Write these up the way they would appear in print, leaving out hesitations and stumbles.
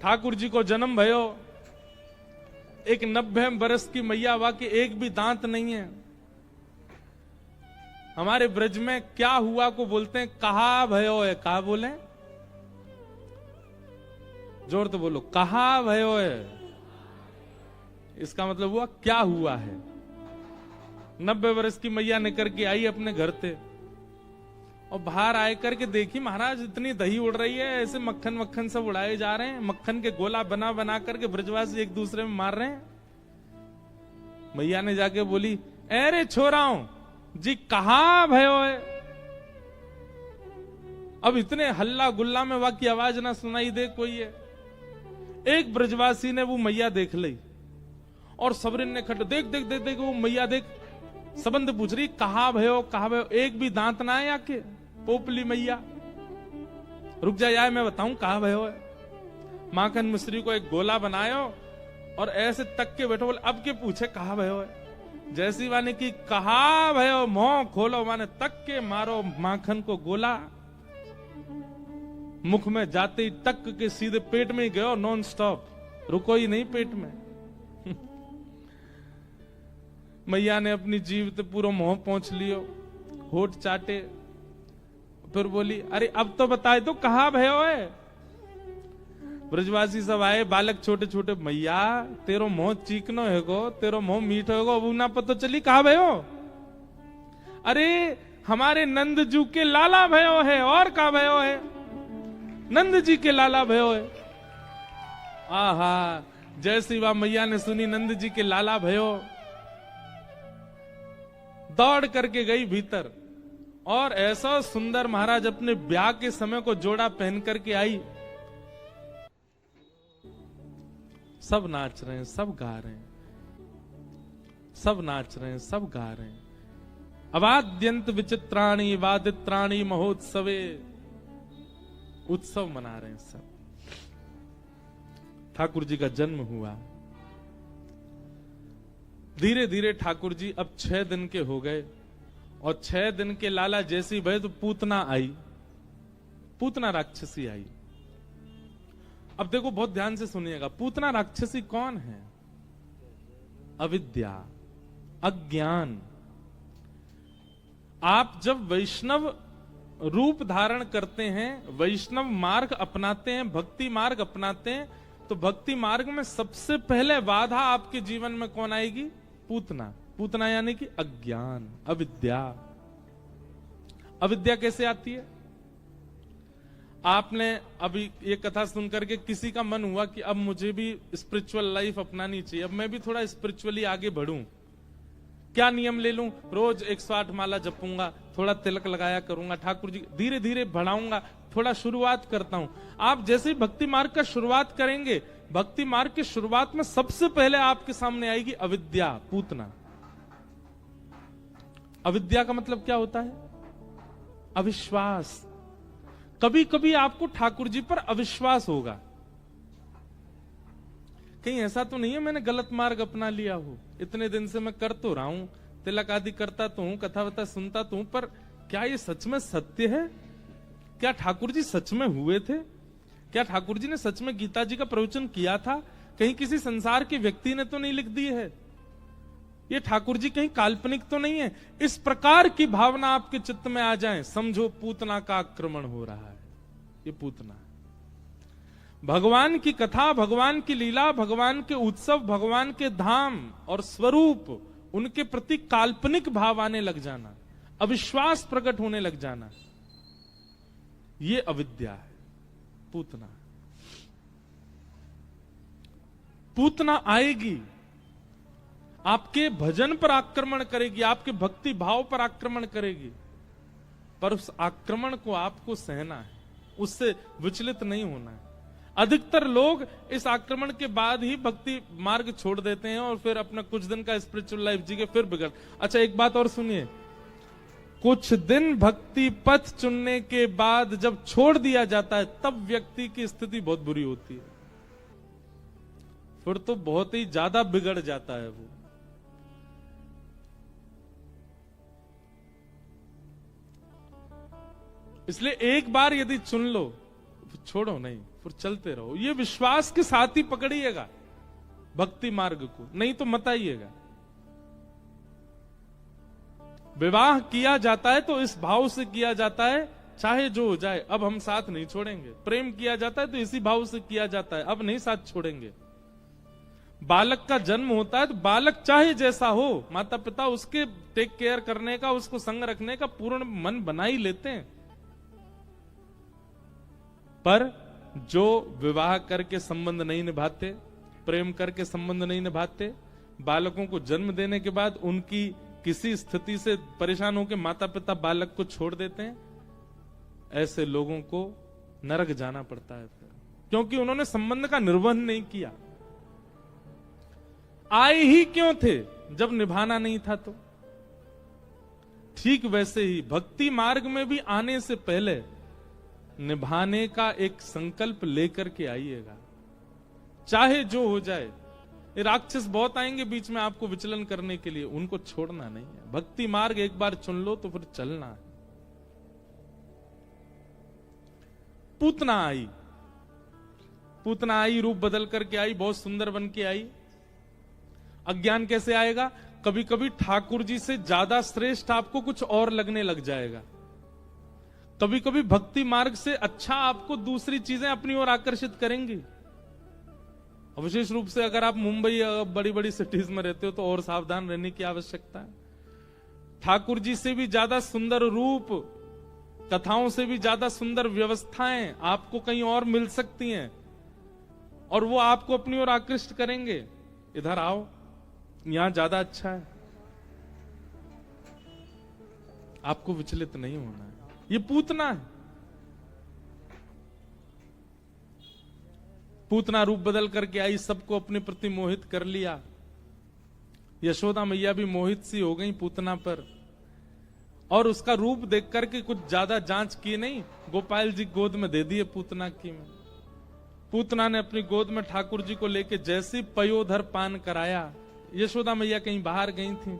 ठाकुर जी को जन्म भयो, एक 90 बरस की मैया वा के एक भी दांत नहीं है। हमारे ब्रज में क्या हुआ को बोलते हैं कहा भयो है। कहा बोले, जोर तो बोलो, कहा भयो है। इसका मतलब हुआ क्या हुआ है। 90 वर्ष की मैया निकल के आई अपने घर से और बाहर आए करके देखी महाराज इतनी दही उड़ रही है, ऐसे मक्खन मक्खन सब उड़ाए जा रहे हैं, मक्खन के गोला बना बना करके ब्रजवासी एक दूसरे में मार रहे हैं। मैया ने जाके बोली, अरे छोराओं जी कहा भयो है। अब इतने हल्ला गुल्ला में वाकी आवाज ना सुनाई दे कोई है। एक ब्रजवासी ने वो मैया देख ली और सबरिन ने खट देख देख देख देख वो मैया देख संबंध पूछ रही, कहा भयो कहा भयो, एक भी दांत ना है आके पोपली मैया। रुक जा यार मैं बताऊं कहा भयो है। माखन मिश्री को एक गोला बनायो और ऐसे तक के बैठो, बोले अब के पूछे कहा भयो है। जैसी माने की कहा भयो, मुंह खोलो, माने तक के मारो माखन को गोला। मुख में जाते ही टक के सीधे पेट में ही गयो नॉन स्टॉप, रुको ही नहीं पेट में। मैया ने अपनी जीभ से पूरा मुंह पहुंच लियो, होठ चाटे, फिर बोली, अरे अब तो बताए तो कहा भयो है। ब्रजवासी सब आए, बालक छोटे छोटे, मैया तेरो मुंह चीकनो है गो, तेरो मुंह मीठो है गो, अब ना पता चली कहा भयो। अरे हमारे नंद जू के लाला भयो है, और कहा भयो है, नंद जी के लाला भयो है। आहा, जैसी वह मैया ने सुनी नंद जी के लाला भयो, दौड़ करके गई भीतर और ऐसा सुंदर महाराज अपने ब्याह के समय को जोड़ा पहन करके आई। सब नाच रहे हैं, सब गा रहे हैं, सब नाच रहे हैं, सब गा रहे हैं। अवाद्यंत विचित्राणी वादित्राणी महोत्सवे, उत्सव मना रहे हैं सब। ठाकुर जी का जन्म हुआ। धीरे धीरे ठाकुर जी अब 6 दिन के हो गए और 6 दिन के लाला जैसी भय तो पूतना आई, पूतना राक्षसी आई। अब देखो बहुत ध्यान से सुनिएगा, पूतना राक्षसी कौन है? अविद्या, अज्ञान। आप जब वैष्णव रूप धारण करते हैं, वैष्णव मार्ग अपनाते हैं, भक्ति मार्ग अपनाते हैं, तो भक्ति मार्ग में सबसे पहले बाधा आपके जीवन में कौन आएगी? पूतना। पूतना यानी कि अज्ञान, अविद्या। अविद्या कैसे आती है? आपने अभी ये कथा सुन करके किसी का मन हुआ कि अब मुझे भी स्पिरिचुअल लाइफ अपनानी चाहिए, अब मैं भी थोड़ा स्पिरिचुअली आगे बढ़ूं। क्या नियम ले लूं? रोज 108 माला जपूंगा, थोड़ा तिलक लगाया करूंगा, ठाकुर जी धीरे धीरे बढ़ाऊंगा, थोड़ा शुरुआत करता हूं। आप जैसे ही भक्ति मार्ग का शुरुआत करेंगे, भक्ति मार्ग की शुरुआत में सबसे पहले आपके सामने आएगी अविद्या, पूतना। अविद्या का मतलब क्या होता है? अविश्वास। कभी कभी आपको ठाकुर जी पर अविश्वास होगा, कहीं ऐसा तो नहीं है मैंने गलत मार्ग अपना लिया हो, इतने दिन से मैं कर तो रहा हूं, तिलक आदि करता तो हूं, कथा वथा सुनता तो हूं, पर क्या ये सच में सत्य है? क्या ठाकुर जी सच में हुए थे? क्या ठाकुर जी ने सच में गीता जी का प्रवचन किया था? कहीं किसी संसार के व्यक्ति ने तो नहीं लिख दी है? ये ठाकुर जी कहीं काल्पनिक तो नहीं है? इस प्रकार की भावना आपके चित्त में आ जाए, समझो पूतना का आक्रमण हो रहा है। ये पूतना, भगवान की कथा, भगवान की लीला, भगवान के उत्सव, भगवान के धाम और स्वरूप, उनके प्रति काल्पनिक भाव आने लग जाना, अविश्वास प्रकट होने लग जाना, ये अविद्या है, पूतना। पूतना आएगी, आपके भजन पर आक्रमण करेगी, आपके भक्ति भाव पर आक्रमण करेगी, पर उस आक्रमण को आपको सहना है, उससे विचलित नहीं होना है। अधिकतर लोग इस आक्रमण के बाद ही भक्ति मार्ग छोड़ देते हैं और फिर अपना कुछ दिन का स्पिरिचुअल लाइफ जी के फिर बिगड़। अच्छा एक बात और सुनिए, कुछ दिन भक्ति पथ चुनने के बाद जब छोड़ दिया जाता है, तब व्यक्ति की स्थिति बहुत बुरी होती है, फिर तो बहुत ही ज्यादा बिगड़ जाता है वो। इसलिए एक बार यदि चुन लो, छोड़ो नहीं, फिर चलते रहो। ये विश्वास के साथ ही पकड़िएगा भक्ति मार्ग को, नहीं तो मत आइएगा। विवाह किया जाता है तो इस भाव से किया जाता है, चाहे जो हो जाए अब हम साथ नहीं छोड़ेंगे। प्रेम किया जाता है तो इसी भाव से किया जाता है, अब नहीं साथ छोड़ेंगे। बालक का जन्म होता है तो बालक चाहे जैसा हो, माता पिता उसके टेक केयर करने का, उसको संग रखने का पूर्ण मन बना ही लेते हैं। पर जो विवाह करके संबंध नहीं निभाते, प्रेम करके संबंध नहीं निभाते, बालकों को जन्म देने के बाद उनकी किसी स्थिति से परेशान होकर माता पिता बालक को छोड़ देते हैं, ऐसे लोगों को नरक जाना पड़ता है फिर, क्योंकि उन्होंने संबंध का निर्वहन नहीं किया। आए ही क्यों थे जब निभाना नहीं था तो। ठीक वैसे ही भक्ति मार्ग में भी आने से पहले निभाने का एक संकल्प लेकर के आइएगा, चाहे जो हो जाए। ये राक्षस बहुत आएंगे बीच में आपको विचलन करने के लिए, उनको छोड़ना नहीं है। भक्ति मार्ग एक बार चुन लो तो फिर चलना है। पूतना आई, पूतना आई, रूप बदल करके आई, बहुत सुंदर बन के आई। अज्ञान कैसे आएगा? कभी कभी ठाकुर जी से ज्यादा श्रेष्ठ आपको कुछ और लगने लग जाएगा। कभी कभी भक्ति मार्ग से अच्छा आपको दूसरी चीजें अपनी ओर आकर्षित करेंगी। विशेष रूप से अगर आप मुंबई या बड़ी बड़ी सिटीज में रहते हो तो और सावधान रहने की आवश्यकता है। ठाकुर जी से भी ज्यादा सुंदर रूप, कथाओं से भी ज्यादा सुंदर व्यवस्थाएं आपको कहीं और मिल सकती हैं और वो आपको अपनी ओर आकृष्ट करेंगे। इधर आओ, यहां ज्यादा अच्छा है। आपको विचलित नहीं होना है। ये पूतना है। पूतना रूप बदल करके आई, सबको अपने प्रति मोहित कर लिया। यशोदा मैया भी मोहित सी हो गई पूतना पर, और उसका रूप देख करके कुछ ज्यादा जांच की नहीं, गोपाल जी गोद में दे दिए पूतना की में। पूतना ने अपनी गोद में ठाकुर जी को लेके जैसे पयोधर पान कराया, यशोदा मैया कहीं बाहर गई थी,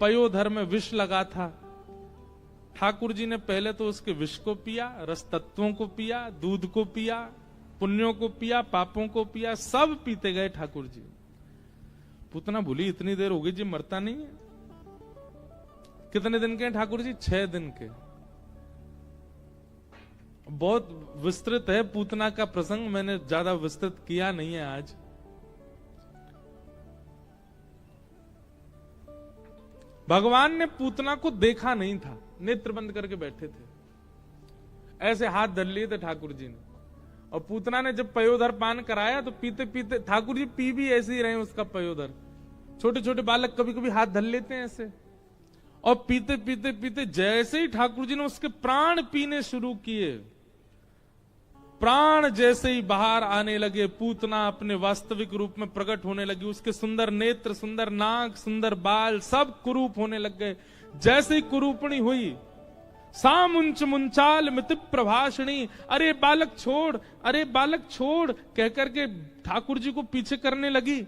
पयोधर में विष लगा था। ठाकुर जी ने पहले तो उसके विष को पिया, रस तत्वों को पिया, दूध को पिया, पुण्यों को पिया, पापों को पिया, सब पीते गए ठाकुर जी। पूतना बोली इतनी देर हो गई जी, मरता नहीं है। कितने दिन के हैं ठाकुर जी? 6 दिन के। बहुत विस्तृत है पूतना का प्रसंग, मैंने ज्यादा विस्तृत किया नहीं है आज। भगवान ने पूतना को देखा नहीं था, नेत्र बंद करके बैठे थे, ऐसे हाथ धर लिए थे ठाकुर जी ने। और पूतना ने जब पयोधर पान कराया तो पीते पीते ठाकुर जी पी भी ऐसे ही रहे उसका पयोधर। छोटे छोटे बालक कभी कभी हाथ धर लेते हैं ऐसे, और पीते पीते पीते जैसे ही ठाकुर जी ने उसके प्राण पीने शुरू किए, प्राण जैसे ही बाहर आने लगे, पूतना अपने वास्तविक रूप में प्रकट होने लगी। उसके सुंदर नेत्र, सुंदर नाक, सुंदर बाल सब कुरूप होने लग गए। जैसे ही कुरूपणी हुई, सामुंच मुंचाल मिति प्रभाषणी, अरे बालक छोड़, अरे बालक छोड़ कहकर के ठाकुर जी को पीछे करने लगी।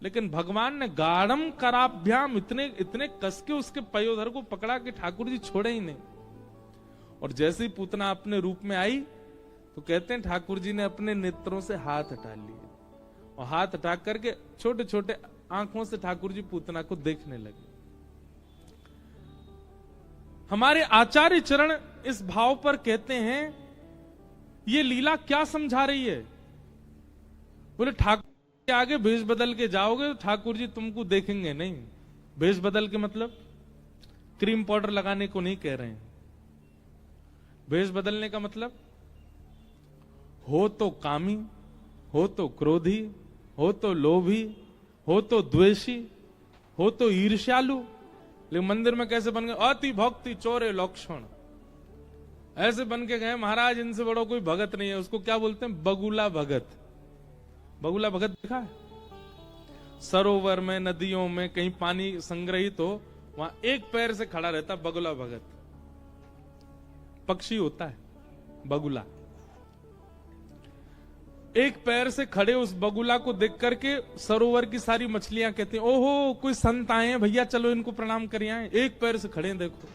लेकिन भगवान ने गाढ़म कराभ्याम इतने इतने कस के उसके पयोधर को पकड़ा कि ठाकुर जी छोड़े ही नहीं। और जैसे ही पूतना अपने रूप में आई तो कहते हैं ठाकुर जी ने अपने नेत्रों से हाथ हटा लिए, और हाथ हटा करके छोटे छोटे आंखों से ठाकुर जी पूतना को देखने लगे। हमारे आचार्य चरण इस भाव पर कहते हैं ये लीला क्या समझा रही है? बोले ठाकुर के आगे भेष बदल के जाओगे तो ठाकुर जी तुमको देखेंगे नहीं। भेष बदल के मतलब क्रीम पाउडर लगाने को नहीं कह रहे हैं। भेष बदलने का मतलब हो तो कामी, हो तो क्रोधी, हो तो लोभी, हो तो द्वेषी, हो तो ईर्ष्यालु। लेकिन मंदिर में कैसे बन गए? अति भक्ति चोरे लक्षण, ऐसे बन के गए महाराज इनसे बड़ो कोई भगत नहीं है। उसको क्या बोलते हैं? बगुला भगत। बगुला भगत देखा है? सरोवर में, नदियों में कहीं पानी संग्रहित हो, वहां एक पैर से खड़ा रहता बगुला भगत। पक्षी होता है बगुला। एक पैर से खड़े उस बगुला को देख करके सरोवर की सारी मछलियां कहती हैं ओहो कोई संत आए हैं भैया, चलो इनको प्रणाम करिए आए। एक पैर से खड़े हैं देखो।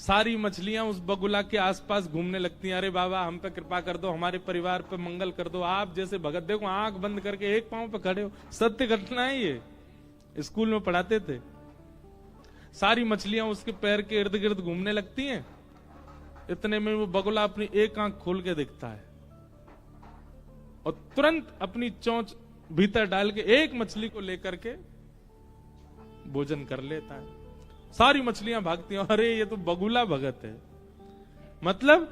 सारी मछलियां उस बगुला के आसपास घूमने लगती हैं। अरे बाबा हम पे कृपा कर दो, हमारे परिवार पे मंगल कर दो, आप जैसे भगत देखो आंख बंद करके एक पांव पे खड़े हो। सत्य घटना है ये, स्कूल में पढ़ाते थे। सारी मछलियां उसके पैर के इर्द गिर्द घूमने लगती हैं। इतने में वो बगुला अपनी एक आंख खोल के दिखता है और तुरंत अपनी चोंच भीतर डाल के एक मछली को लेकर के भोजन कर लेता है। सारी मछलियां भागती हैं, अरे ये तो बगुला भगत है। मतलब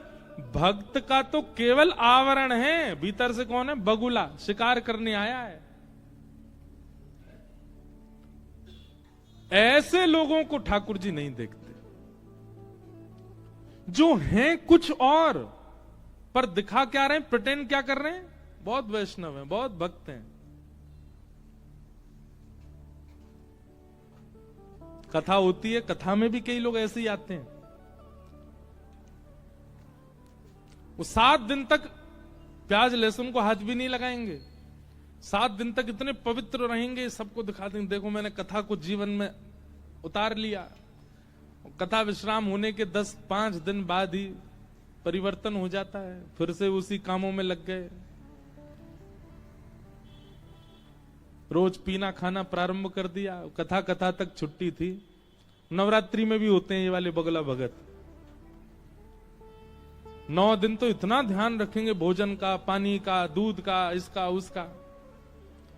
भक्त का तो केवल आवरण है, भीतर से कौन है? बगुला, शिकार करने आया है। ऐसे लोगों को ठाकुर जी नहीं देखते, जो हैं कुछ और पर दिखा क्या रहे हैं, प्रिटेंड क्या कर रहे हैं? बहुत वैष्णव हैं, बहुत भक्त हैं। कथा होती है, कथा में भी कई लोग ऐसे ही आते हैं। वो 7 दिन तक प्याज लहसुन को हाथ भी नहीं लगाएंगे, 7 दिन तक इतने पवित्र रहेंगे, सबको दिखा देंगे देखो मैंने कथा को जीवन में उतार लिया। कथा विश्राम होने के 10-5 दिन बाद ही परिवर्तन हो जाता है, फिर से उसी कामों में लग गए। रोज पीना खाना प्रारंभ कर दिया, कथा कथा तक छुट्टी थी। नवरात्रि में भी होते हैं ये वाले बगला भगत। 9 दिन तो इतना ध्यान रखेंगे भोजन का, पानी का, दूध का, इसका उसका।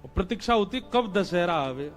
प्रतीक्षा होती कब दशहरा आवे।